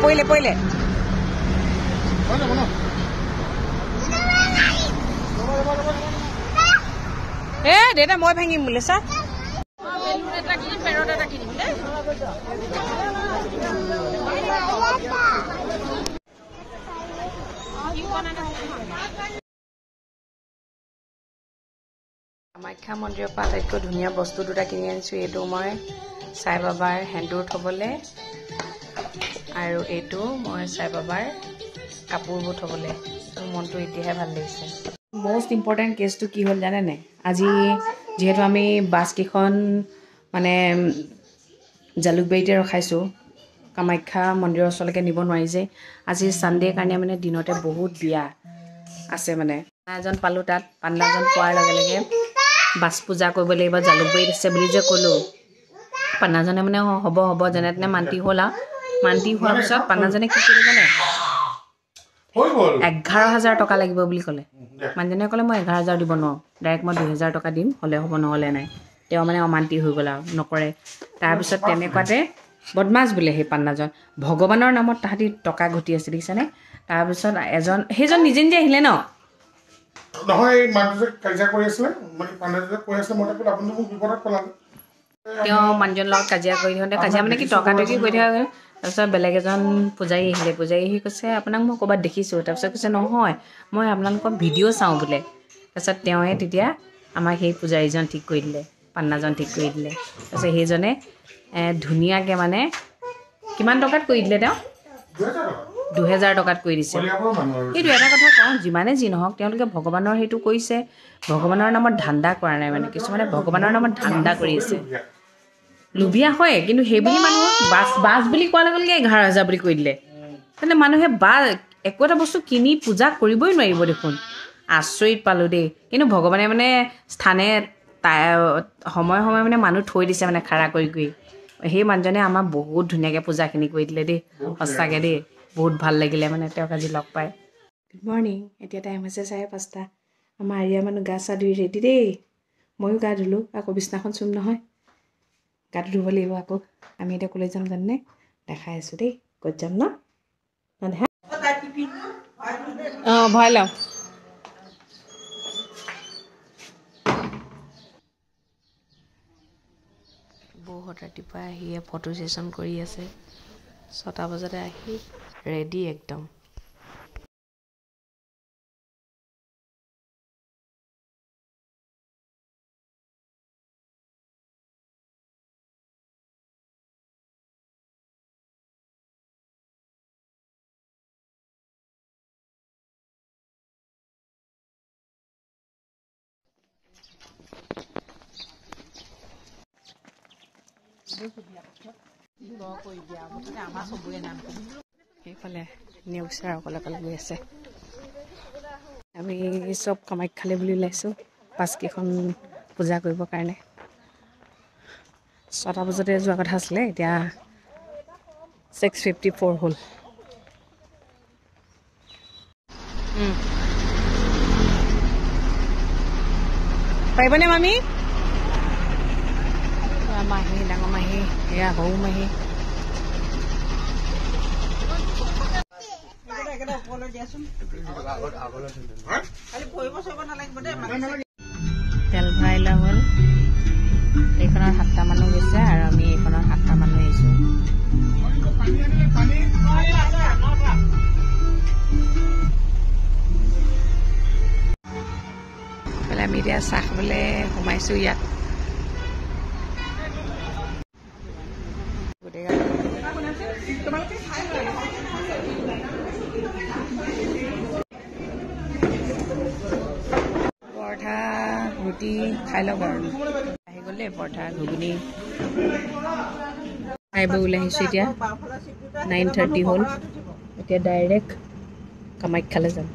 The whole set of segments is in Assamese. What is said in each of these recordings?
পৰিলে পৰিলে দেউতা মই ভাঙিম বোলে চা কামাখ্যা মন্দিৰৰ পৰা আটাইতকৈ ধুনীয়া বস্তু দুটা কিনি আনিছোঁ। এইটো মই সাই বাবাৰ সেন্দুৰ থ'বলৈ আৰু এইটো মই সাই বাবাৰ কাপোৰবোৰ থ'বলৈ। মোৰ মনটো এতিয়াহে ভাল লাগিছে। মষ্ট ইম্পৰ্টেণ্ট কেছটো কি হ'ল জানেনে? আজি যিহেতু আমি বাছকেইখন মানে জালুকবাৰীতে ৰখাইছোঁ, কামাখ্যা মন্দিৰৰ ওচৰলৈকে নিব নোৱাৰি যে। আজি ছানডে কাৰণে মানে দিনতে বহুত বিয়া আছে মানে। পাণ্ডা এজন পালোঁ তাত। পাণ্ডাজন পোৱাৰ লগে লগে বাছ পূজা কৰিব লাগিব, জালুকবাৰীত আছে বুলি যে ক'লোঁ। পাণ্ডাজনে মানে হ'ব হ'ব যেনে তেনে মান্তি হ'ল আৰু মান্তি হোৱাৰ পিছত পাণ্ডাজনে কি কৰিলে জানে? 11,000 টকা লাগিব বুলি ক'লে। মানুহজনে ক'লে মই 11,000 দিব নোৱাৰোঁ, ডাইৰেক্ট মই 2,000 টকা দিম, হ'লে হ'ব নহ'লে নাই। তেওঁ মানে অমান্তি হৈ গ'ল আৰু নকৰে। তাৰপিছত তেনেকুৱাতে বদমাছ বোলে সেই পাণ্ডাজন, ভগৱানৰ নামত তাহাঁতি টকা ঘটি আছে দেখিছেনে? তাৰপিছত সেইজন নিজে নিজে আহিলে ন নহয়, মানুহটোৱে কাজিয়া কৰি আছিলে, মানে পাণ্ডাটোৱে কৈ আছিলে মই তাক আপুনি মোক বিপদত পেলালে। তেওঁ মানুহজনৰ লগত কাজিয়া কৰি থাকোঁতে কাজিয়া মানে কি তৰ্কাতৰ্কি কৰি থাকে। তাৰপিছত বেলেগ এজন পূজাৰী আহিলে। পূজাৰী আহি কৈছে আপোনাক মই ক'ৰবাত দেখিছোঁ। তাৰপিছত কৈছে নহয় মই আপোনালোকৰ ভিডিঅ' চাওঁ বোলে। তাৰপিছত তেওঁৱে তেতিয়া আমাক সেই পূজাৰীজন ঠিক কৰি দিলে, পাণ্ডাজন ঠিক কৰি দিলে। তাৰপিছত সেইজনে ধুনীয়াকৈ মানে কিমান টকাত কৰি দিলে? তেওঁ 2,000 টকাত কৰি দিছে। সেইটো এটা কথা কওঁ, যিমানে যি নহওক তেওঁলোকে ভগৱানৰ সেইটো কৰিছে, ভগৱানৰ নামত ধান্দা কৰা নাই। মানে কিছুমানে ভগৱানৰ নামত ধান্দা কৰি আছে, লোভীয়া হয়। কিন্তু সেইবুলি মানুহক বাছ বুলি কোৱাৰ লগে লগে 11,000 বুলি কৈ দিলে। তেন্তে মানুহে একো এটা বস্তু কিনি পূজা কৰিবই নোৱাৰিব দেখোন। আচৰিত পালোঁ দেই। কিন্তু ভগৱানে মানে স্থানে সময়ে সময়ে মানে মানুহ থৈ দিছে মানে খাৰা কৰি কৰি। সেই মানুহজনে আমাক বহুত ধুনীয়াকৈ পূজাখিনি কৰি দিলে দেই, সঁচাকৈ দেই। বহুত ভাল লাগিলে মানে তেওঁক আজি লগ পাই। Good morning. এতিয়া টাইম হৈছে 5:30। আমাৰ আৰিয়া মানুহ গা চা ধুই ৰেডি দেই। ময়ো গা ধুলোঁ, আকৌ বিছনাখন চুম নহয়, গাটো ধুব লাগিব আকৌ। আমি এতিয়া ক'লৈ যাম জানেনে? দেখাই আছোঁ দেই। ক'ত যাম ন? দেখা ভৰাই লওঁ। বৌহঁত ৰাতিপুৱা আহি ফটো ছেশ্যন কৰি আছে। 6টা বজাতে আহি ৰেডি একদম। সেইফালে নেওচাৰ অকলে অকলে গৈ আছে। আমি চব কামাখ্যালৈ বুলি ওলাইছোঁ বাছকেইখন পূজা কৰিবৰ কাৰণে। 6টা বজাতে যোৱা কথা আছিলে, এতিয়া 6:54 হ'ল। পাৰিবনে মামী? মাহী, ডাঙৰ মাহী, এয়া সৰু মাহী। তেল ভৰাই লোৱা হ'ল। এইখনত 7টা মানুহ গৈছে আৰু আমি এইখনত 8টা মানুহ আহিছোঁ। আমি এতিয়া চাহ খাবলৈ সোমাইছোঁ ইয়াত। পৰঠা ৰুটি খাই লওক আৰু আহি গ'লে পৰঠা ঘুগুনি খাই বৈ ওলাই আহিছোঁ। এতিয়া 9:30 হ'ল। এতিয়া ডাইৰেক্ট কামাখ্যালৈ যাম।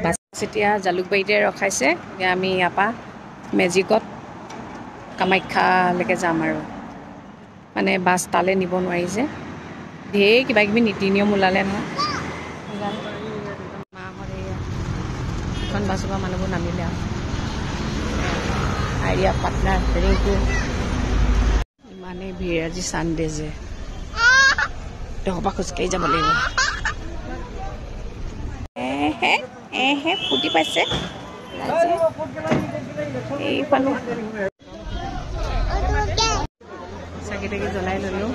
বাছ এতিয়া জালুকবাৰীতে ৰখাইছে। এতিয়া আমি ইয়াৰ পৰা মেজিকত কামাখ্যালৈকে যাম আৰু মানে বাছ তালৈ নিব নোৱাৰি যে, ঢেৰ কিবা কিবি নীতি নিয়ম ওলালে নহয়। মাহঁত এখন বাছৰ পৰা মানুহবোৰ নামিলে আৰু আৰিয়া পাটনা ৰেডি। ইমানেই ভিৰ আজি ছানডে যে। বাটৰপা খোজকাঢ়ি যাব লাগিব ফুটি পাইছে এইফালে চাকি তাকি জ্বলাই ল'লোঁ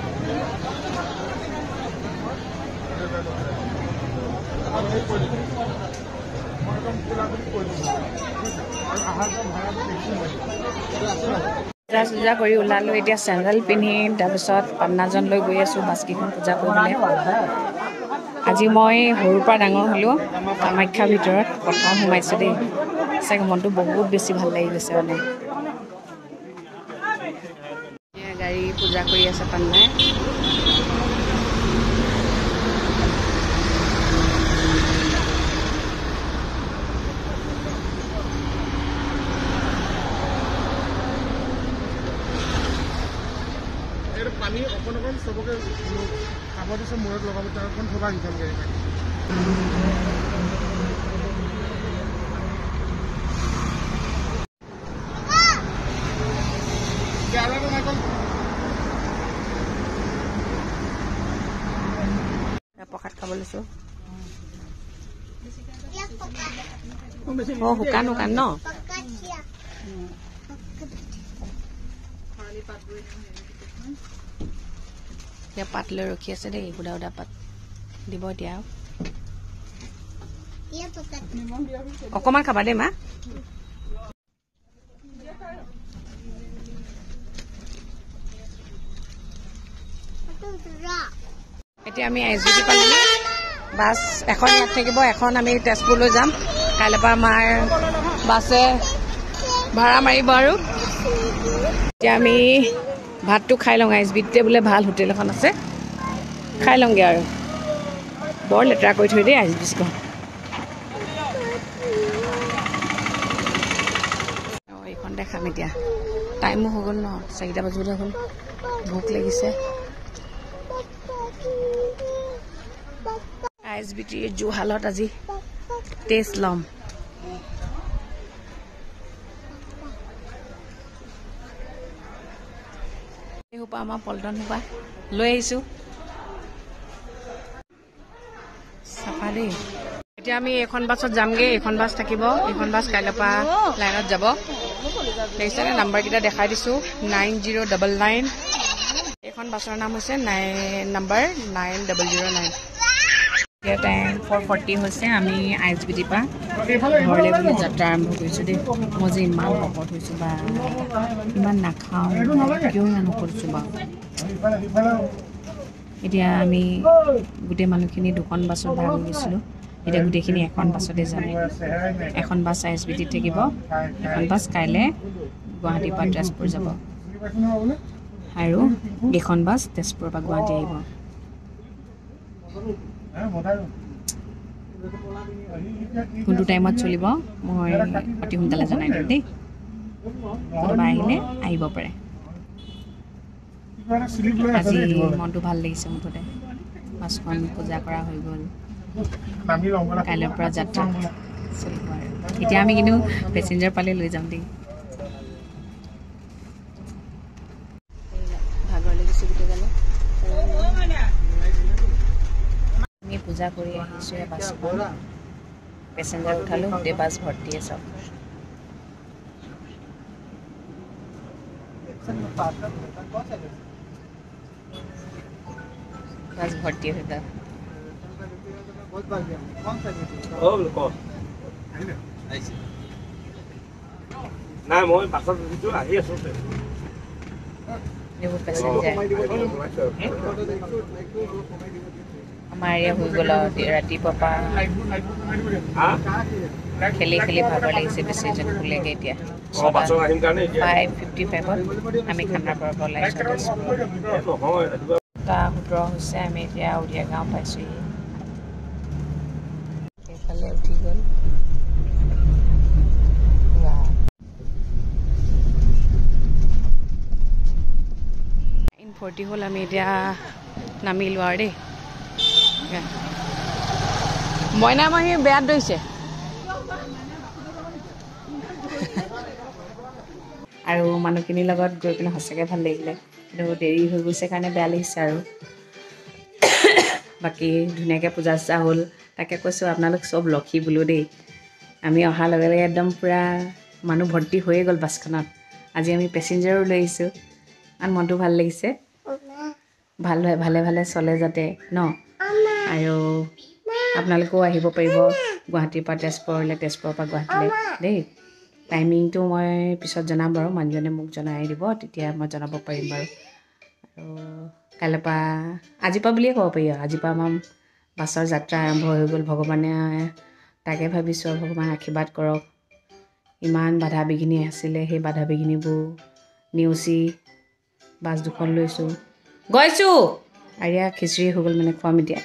পূজা চূজা কৰি ওলালোঁ এতিয়া চেণ্ডেল পিন্ধি তাৰপিছত পাটনাজন লৈ গৈ আছোঁ বাছকেইখন পূজা কৰিবলৈ আজি মই সৰুৰ পৰা ডাঙৰ হ'লোঁ কামাখ্যাৰ ভিতৰত প্ৰথম সোমাইছোঁ দেই চাগে মনটো বহুত বেছি ভাল লাগি গৈছে মানে গাড়ী পূজা কৰি আছে পাটনাই পানী অকণ অকণ চবকে খাব দিছে মূৰত লগাব তাৰ অকণ থবা সিখন গাড়ী প্ৰসাদ খাব লৈছোঁ শুকান শুকান ন এতিয়া পাত লৈ ৰখি আছে দেই সুদা সুদা পাত দিব এতিয়া অকণমান খাবা দেই মা এতিয়া আমি ISBT পালোঁ বাছ এখন ইয়াত থাকিব এখন আমি তেজপুৰলৈ যাম কাইলৈৰ পৰা আমাৰ বাছে ভাড়া মাৰিব আৰু এতিয়া আমি ভাতটো খাই লওঁ ISBTতে বোলে ভাল হোটেল এখন আছে খাই লওঁগৈ আৰু বৰ লেতেৰা কৰি থৈ দেই ISBTখন এইখনতে খাম এতিয়া টাইমো হৈ গ'ল ন 4টা বাজিবলৈ হ'ল ভোক লাগিছে ISBT জুহালত আজি টেষ্ট ল'ম এইসোপা আমাৰ পল্টন সোপা লৈ আহিছোঁ চাফা দেই এতিয়া আমি এইখন বাছত যামগৈ এইখন বাছ থাকিব এইখন বাছ কাইলৈৰ পৰা লাইনত যাব দেখিছেনে নাম্বাৰকেইটা দেখাই দিছোঁ 9099 এইখন বাছৰ নাম হৈছে নম্বৰ 9009 এতিয়া টাইম 4:40 হৈছে আমি ISBT পৰা ঘৰলৈ বুলি যাত্ৰা আৰম্ভ কৰিছোঁ দেই মই যে ইমান শকত হৈছোঁ বা ইমান নাখাওঁ কিয় ইমান শকত হৈছোঁ বাৰু এতিয়া আমি গোটেই মানুহখিনি দুখন বাছত ভাগ হৈ গৈছিলোঁ এতিয়া গোটেইখিনি এখন বাছতে যাম এখন বাছ ISBT থাকিব এখন বাছ কাইলৈ গুৱাহাটীৰ পৰা তেজপুৰ যাব আৰু এইখন বাছ তেজপুৰৰ পৰা গুৱাহাটী আহিব কোনটো টাইমত চলিব মই অতি সোনকালে জনাই দিম দেই কোনোবা আহিলে আহিব পাৰে আজি মনটো ভাল লাগিছে মুঠতে বাছখন পূজা কৰা হৈ গ'ল কাইলৈৰ পৰা যাত্ৰা চলিব আৰু এতিয়া আমি কিন্তু পেচেঞ্জাৰ পালে লৈ যাম দেই ভাগৰ লাগিছে গোটেইগালে আমি পূজা কৰি আহিছোঁ বাছখন পেচেঞ্জাৰ উঠালোঁ গোটেই বাছ ভৰ্তি আছে বাছ ভৰ্তি হৈ গ'ল নাই মই বাছত আহি আছোঁ এইবোৰ পেচেঞ্জাৰ আমাৰ এয়া হৈ গ'ল ৰাতিপুৱাৰ পৰা খেলি খেলি ভাগৰ লাগিছে বেছি যেন শুলেগৈ এতিয়া 5:55 আমি খানাপাৰাৰ পৰা ওলাইছোঁ 17 হৈছে আমি এতিয়া উৰিয়া গাঁও পাইছোঁহি সেইফালে উঠি গ'ল 9:40 হ'ল আমি এতিয়া নামিলোঁ আৰু দেই মইনা মাহী বেয়াত দৈছে আৰু মানুহখিনিৰ লগত গৈ পিনে সঁচাকৈ ভাল লাগিলে কিন্তু দেৰি হৈ গৈছে কাৰণে বেয়া লাগিছে আৰু বাকী ধুনীয়াকৈ পূজা চূজা হ'ল তাকে কৈছোঁ আপোনালোক চব লক্ষী বোলো দেই আমি অহাৰ লগে লগে একদম পূৰা মানুহ ভৰ্তি হৈয়ে গ'ল বাছখনত আজি আমি পেচেঞ্জাৰো লৈ আহিছোঁ আৰু মনটো ভাল লাগিছে ভালে ভালে চলে যাতে ন আৰু আপোনালোকেও আহিব পাৰিব গুৱাহাটীৰ পৰা তেজপুৰলৈ তেজপুৰৰ পৰা গুৱাহাটীলৈ দেই টাইমিংটো মই পিছত জনাম বাৰু মানুহজনে মোক জনাই দিব তেতিয়া মই জনাব পাৰিম বাৰু আৰু কাইলৈৰ পৰা আজিৰ পৰা বুলিয়ে ক'ব পাৰি আৰু আজিৰ পৰা আমাৰ বাছৰ যাত্ৰা আৰম্ভ হৈ গ'ল ভগৱানে তাকে ভাবিছোঁ আৰু ভগৱান আশীৰ্বাদ কৰক ইমান বাধা বিঘিনি আছিলে সেই বাধা বিঘিনিবোৰ নেওচি বাছ দুখন লৈছোঁ গৈছোঁ আৰিয়া খিচিৰি হৈ গ'ল মানে খুৱাম এতিয়া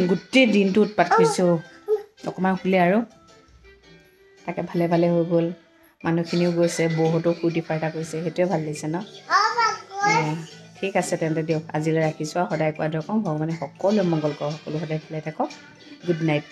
গোটেই দিনটো উৎপাত কৰিছোঁ অকণমান শুলে আৰু তাকে ভালে ভালে হৈ গ'ল মানুহখিনিও গৈছে বহুতো ফূৰ্তি ফাৰ্তা কৰিছে সেইটোৱে ভাল লাগিছে ন ঠিক আছে তেন্তে দিয়ক আজিলৈ ৰাখিছোঁ আৰু সদায় কোৱা দৰকাৰ ভগৱানে সকলোৱে মংগল কৰক সকলো সদায় ভালে থাকক গুড নাইট